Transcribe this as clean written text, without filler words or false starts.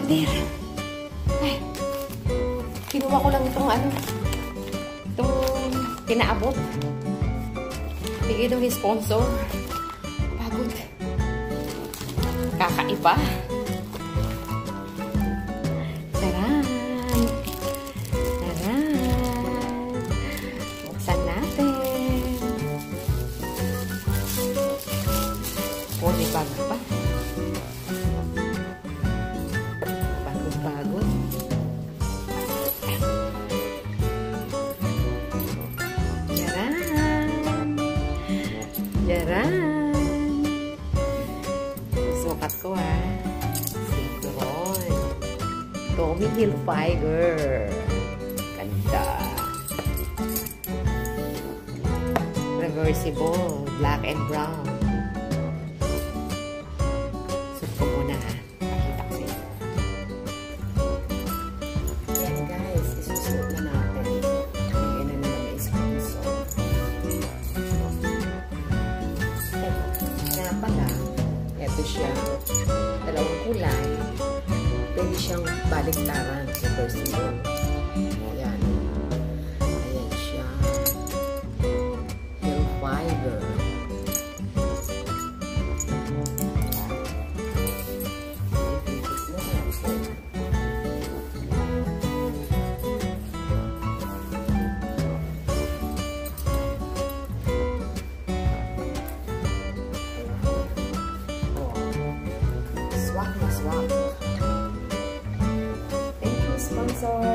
partner. Ay, kinuha ko lang itong itong pinaabot. Bigay ng sponsor. Pagod. Kakaiba. Taran! Taran! Buksan natin. Oh, may bago pa. Bago. Yaran! Sukat ko ha. Cinturon. Tommy Hilfiger. Ganda. Reversible. Black and brown. Suot ko muna ha. Pakita ko sa inyo. Yan guys. Isusuot na natin. Ayan na naman may sponsor. Kaya pala, ito siya. Dalawang kulay. Pwede siyang baliktaran. Reversible. Ayan. Ayan siya. Hilfiger. Swak na swak. Thank you, sponsor.